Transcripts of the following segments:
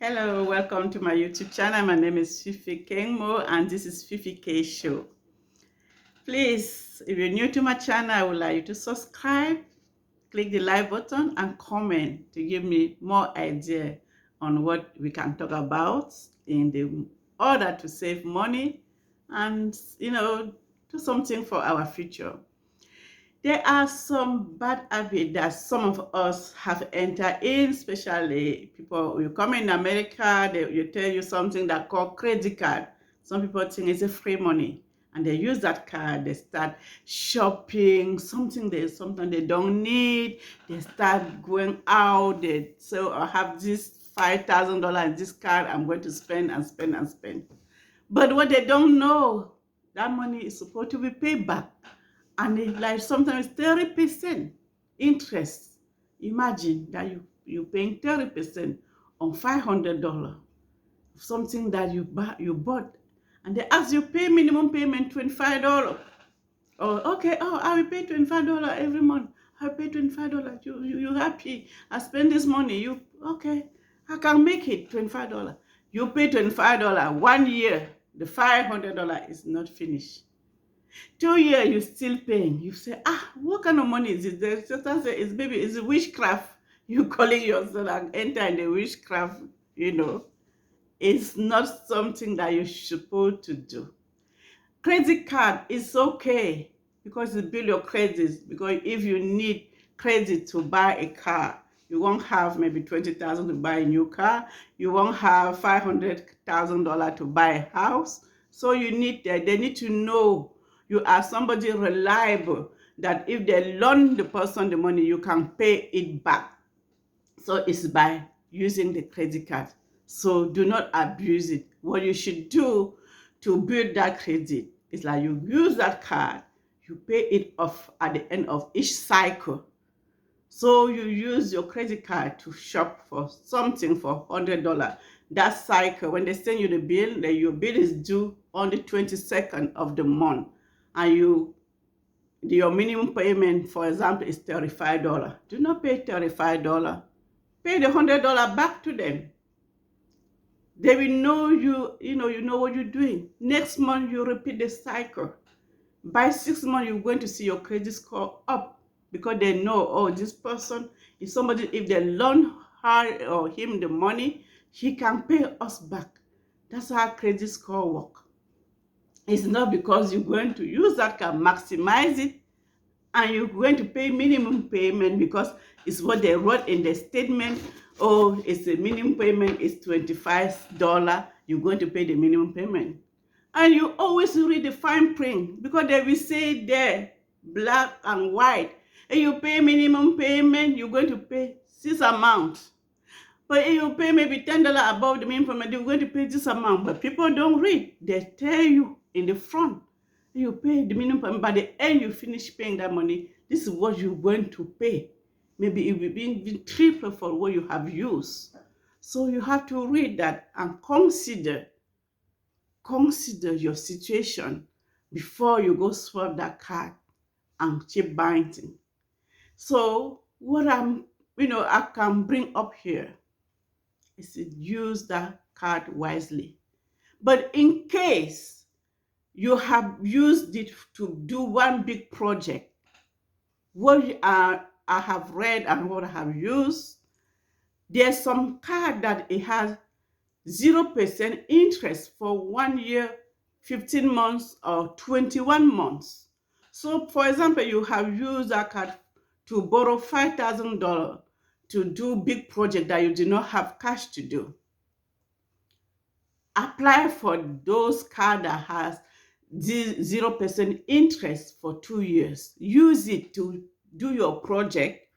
Hello, welcome to my YouTube channel. My name is Fifi Kengmo and this is Fifi K Show. Please, if you're new to my channel, I would like you to subscribe, click the like button and comment to give me more idea on what we can talk about in the order to save money and, do something for our future. There are some bad habits that some of us have entered in, especially people you come in America, you tell you something that called credit card. Some people think it's a free money and they use that card, they start shopping, something they don't need, they start going out, they say, I have this $5,000 in this card, I'm going to spend and spend and spend. But what they don't know, that money is supposed to be paid back. And it's like sometimes 30% interest. Imagine that you're paying 30% on $500, something that you bought. And they ask you pay minimum payment $25. Oh, okay, I will pay $25 every month. I pay $25. You happy? I spend this money. Okay, I can make it $25. You pay $25 1 year, the $500 is not finished. 2 years, you're still paying. You say, what kind of money is it? The sister say, it's witchcraft. You calling yourself and enter in the witchcraft, It's not something that you're supposed to do. Credit card is okay because it build your credit. Because if you need credit to buy a car, you won't have maybe $20,000 to buy a new car. You won't have $500,000 to buy a house. So they need to know you are somebody reliable, that if they loan the person the money, you can pay it back. So it's by using the credit card. So do not abuse it. What you should do to build that credit is like you use that card, you pay it off at the end of each cycle. So you use your credit card to shop for something for $100. That cycle, when they send you the bill, then your bill is due on the 22nd of the month. And your minimum payment, for example, is $35. Do not pay $35. Pay the $100 back to them. They will know you know what you're doing. Next month, you repeat the cycle. By 6 months, you're going to see your credit score up because they know, this person is somebody, if they loan her or him the money, he can pay us back. That's how credit score work. It's not because you're going to use that card, maximize it, and you're going to pay minimum payment because it's what they wrote in the statement. It's the minimum payment is $25. You're going to pay the minimum payment. And you always read the fine print because they will say there, black and white. And you pay minimum payment, you're going to pay this amount. But if you pay maybe $10 above the minimum payment, you're going to pay this amount. But people don't read. They tell you in the front. You pay the minimum payment. By the end, you finish paying that money. This is what you're going to pay. Maybe it will be triple for what you have used. So you have to read that and consider your situation before you go swap that card and keep buying things. So what I can bring up here is to use that card wisely. But in case you have used it to do one big project, what I have read and what I have used, there's some card that it has 0% interest for 1 year, 15 months, or 21 months. So, for example, you have used that card to borrow $5,000 to do big project that you do not have cash to do. Apply for those cards that has 0% interest for 2 years. Use it to do your project.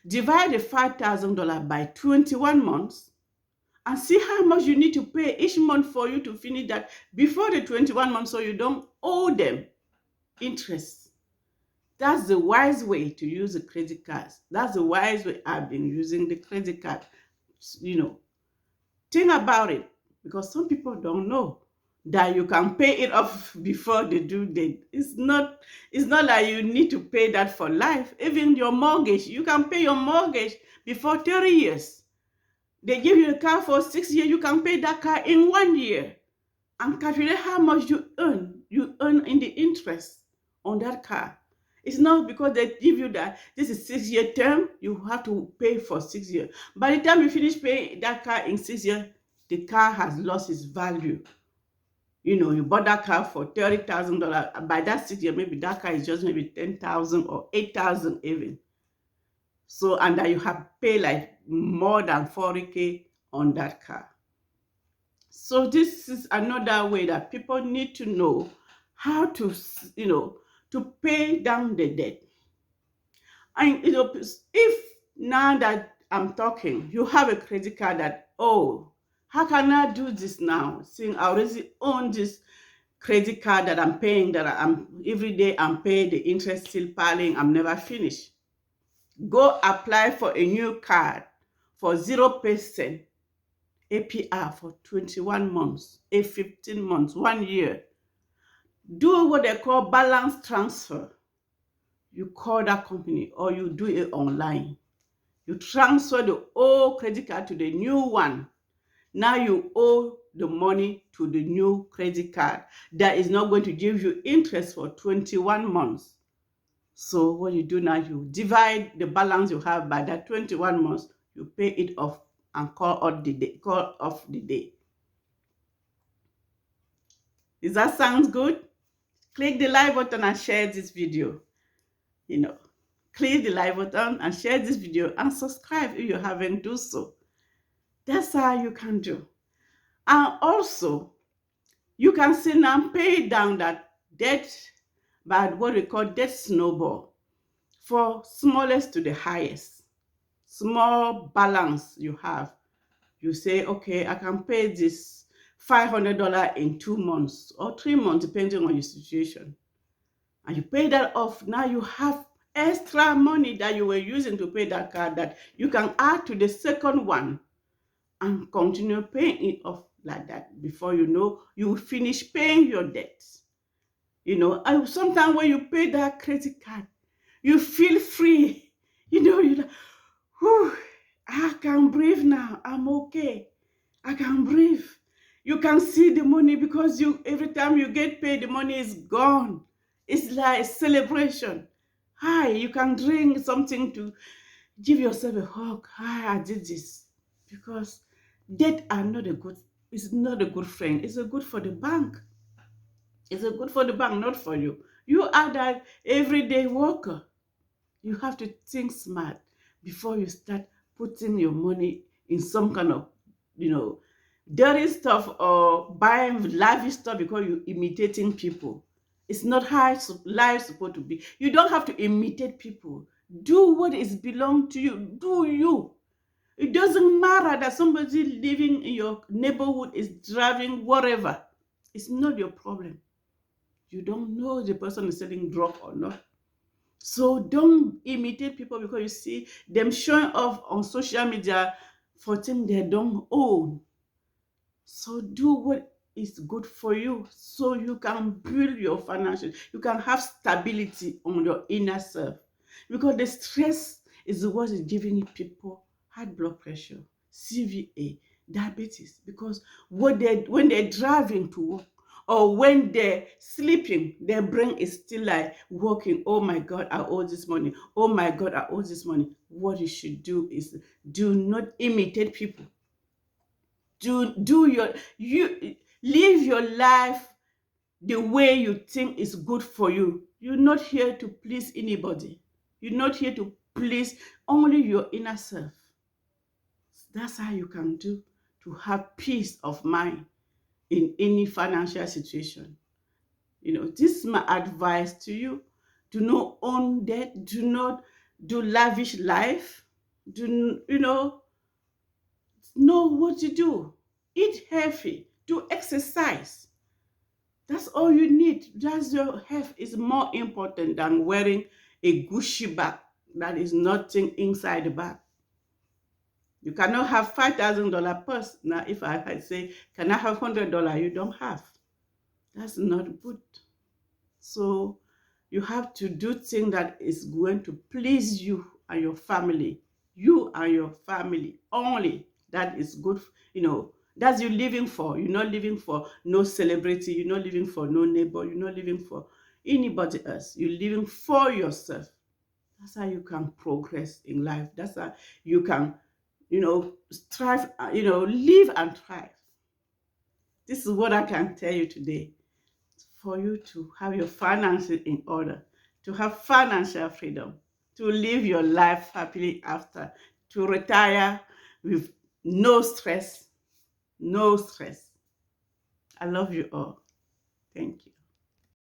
Divide the $5,000 by 21 months and see how much you need to pay each month for you to finish that before the 21 months so you don't owe them interest. That's the wise way to use the credit cards. That's the wise way I've been using the credit card. Think about it, because some people don't know that you can pay it off before the due date. It's not like you need to pay that for life. Even your mortgage, you can pay your mortgage before 30 years. They give you a car for 6 years, you can pay that car in 1 year and calculate how much you earn. You earn in the interest on that car. It's not because they give you that this is 6 year term, you have to pay for 6 years. By the time you finish paying that car in 6 years, the car has lost its value. You bought that car for $30,000. By that 6 year, maybe that car is just maybe 10,000 or 8,000 even. So, and that you have paid like more than 40K on that car. So this is another way that people need to know how to, to pay down the debt. And if now that I'm talking, you have a credit card that, oh, how can I do this now? Seeing I already own this credit card that I'm paying, that I'm every day I'm paying the interest still piling, I'm never finished. Go apply for a new card for 0% APR for 21 months, 15 months, 1 year. Do what they call balance transfer. You call that company or you do it online. You transfer the old credit card to the new one. Now you owe the money to the new credit card that is not going to give you interest for 21 months. So what you do now, you divide the balance you have by that 21 months, you pay it off and call off the day. Does that sound good? Click the like button and share this video. Click the like button and share this video and subscribe if you haven't done so. That's how you can do. And also, you can see now pay down that debt by what we call debt snowball, for smallest to the highest. Small balance you have, you say, okay, I can pay this $500 in 2 months or 3 months, depending on your situation. And you pay that off. Now you have extra money that you were using to pay that card that you can add to the second one and continue paying it off like that. Before you know, you will finish paying your debts. And sometimes when you pay that credit card, you feel free. You're like, whew, I can breathe now. I'm okay. I can breathe. You can see the money because every time you get paid, the money is gone. It's like a celebration. Hi, you can drink something to give yourself a hug. Hi, I did this. Because debt it's not a good friend. It's a good for the bank. It's a good for the bank, not for you. You are that everyday worker. You have to think smart before you start putting your money in some kind of, dirty stuff or buying lavish stuff because you're imitating people. It's not how life is supposed to be. You don't have to imitate people. Do what is belong to you. Do you. It doesn't matter that somebody living in your neighborhood is driving whatever. It's not your problem. You don't know the person is selling drug or not. So don't imitate people because you see them showing off on social media for things they don't own. So do what is good for you so you can build your financial, you can have stability on your inner self. Because the stress is what is giving people high blood pressure, CVA, diabetes. Because when they're driving to work, or when they're sleeping, their brain is still like working. Oh my God, I owe this money. Oh my God, I owe this money. What you should do is do not imitate people. You live your life the way you think is good for you. You're not here to please anybody. You're not here to please only your inner self. That's how you can do to have peace of mind in any financial situation. This is my advice to you. Do not own debt. Do not do lavish life. Know what to do. Eat healthy. Do exercise. That's all you need. That's your health is more important than wearing a Gucci bag that is nothing inside the bag. You cannot have $5,000 purse. Now, if I say, can I have $100? You don't have. That's not good. So you have to do things that is going to please you and your family. You and your family only. That is good, that's you living for. You're not living for no celebrity, you're not living for no neighbor, you're not living for anybody else. You're living for yourself. That's how you can progress in life. That's how you can, strive, live and thrive. This is what I can tell you today. For you to have your finances in order, to have financial freedom, to live your life happily after, to retire with no stress, no stress. I love you all. Thank you.